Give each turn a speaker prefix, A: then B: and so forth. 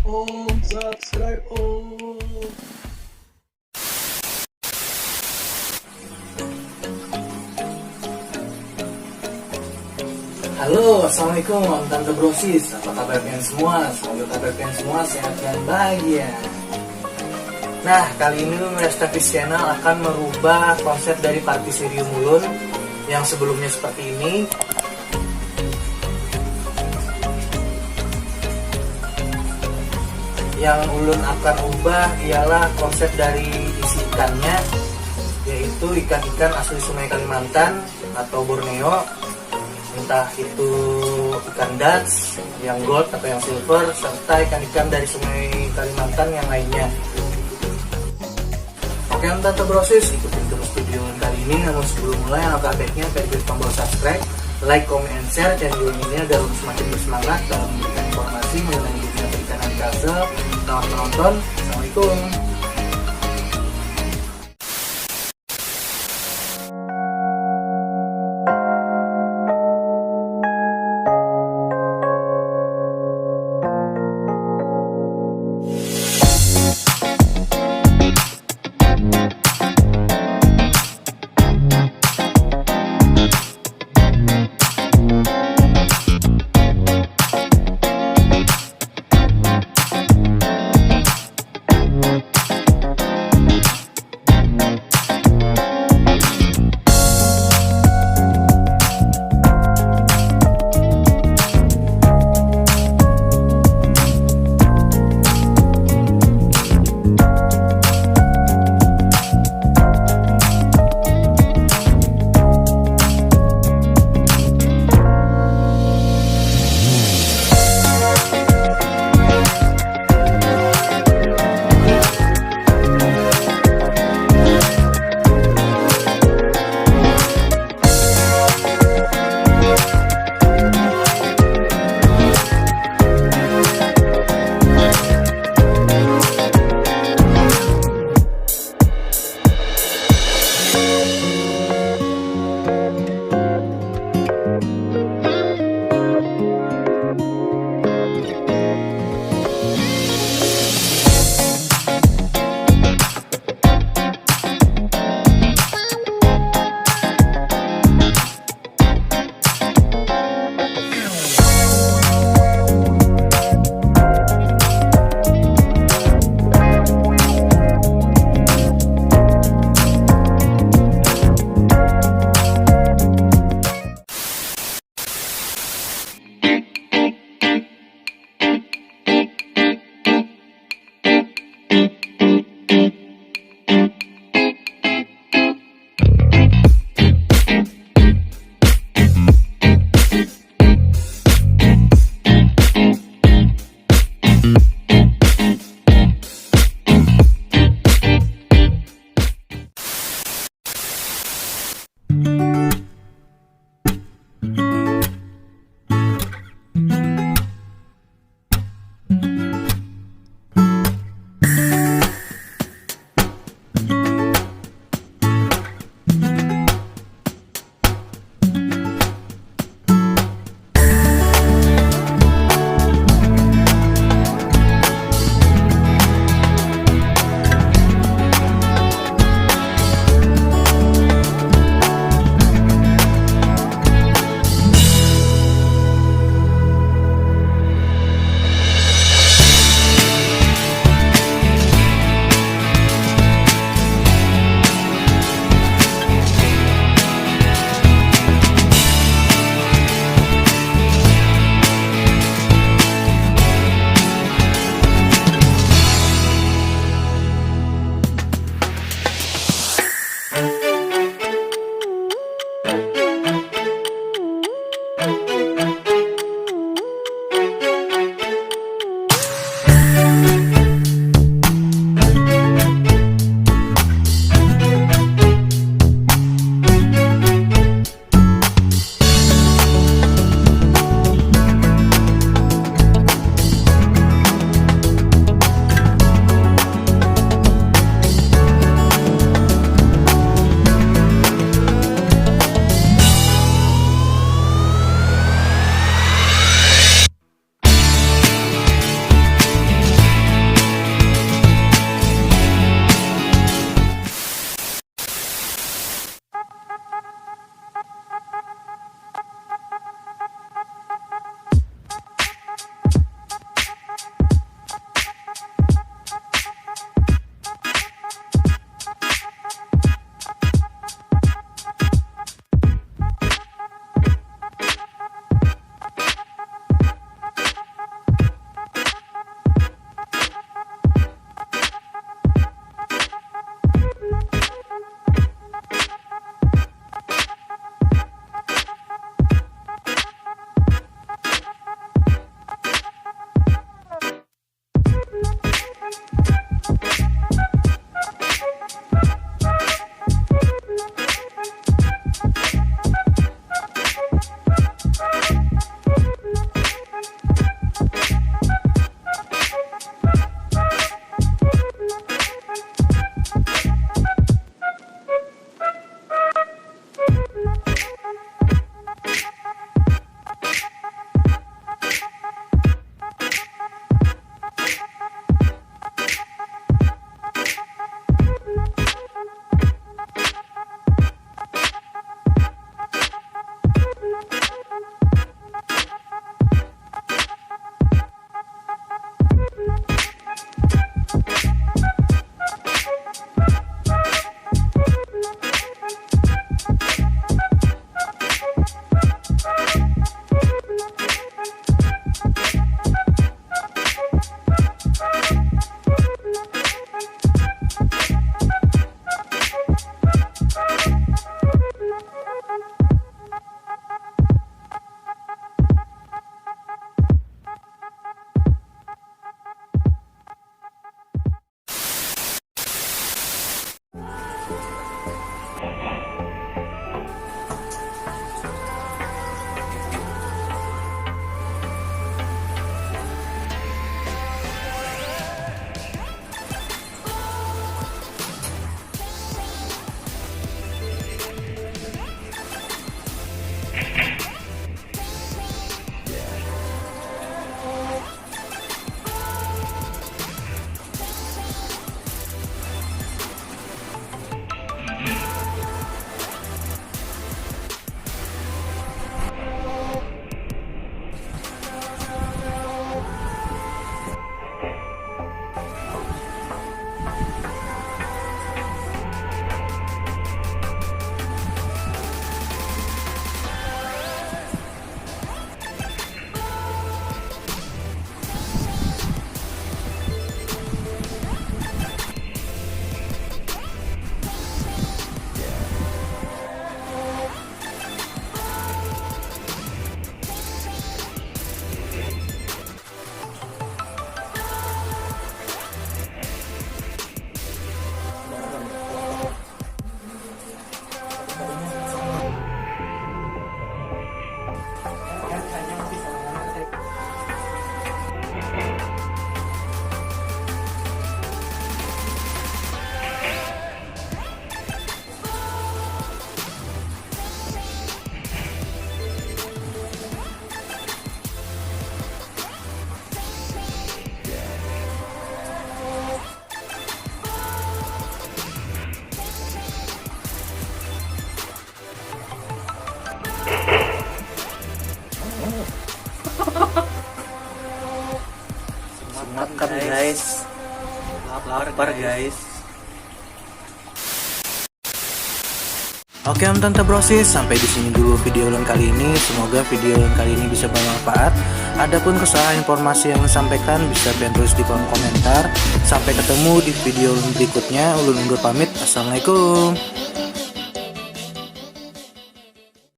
A: Subscribe Om. Halo, assalamualaikum Om Tante Brosis. Apa kabar kalian semua? Semoga kabar kalian semua sehat dan bahagia. Nah, kali ini Restavis Channel akan merubah konsep dari Partisirium Ulun yang sebelumnya seperti ini. Yang Ulun akan ubah ialah konsep dari isi ikannya, yaitu ikan-ikan asli Sungai Kalimantan atau Borneo, entah itu ikan Dutch, yang gold atau yang silver, serta ikan-ikan dari Sungai Kalimantan yang lainnya. Oke Om Tante Brosis, ikutin terus video kali ini. Namun sebelum mulai, alangkah baiknya klik tombol subscribe, like, comment, and share channel ini agar semakin bersemangat dalam memberikan informasi mengenai dunia perikanan di Kalsel. Selamat menonton, Assalamualaikum. makan guys. Lapar guys. Oke Om Tante Brosis, sampai di sini dulu video Ulun kali ini. Semoga video Ulun kali ini bisa bermanfaat. Adapun kesalahan informasi yang disampaikan bisa kalian tulis di kolom komentar. Sampai ketemu di video Ulun berikutnya. Ulun undur pamit. Assalamualaikum.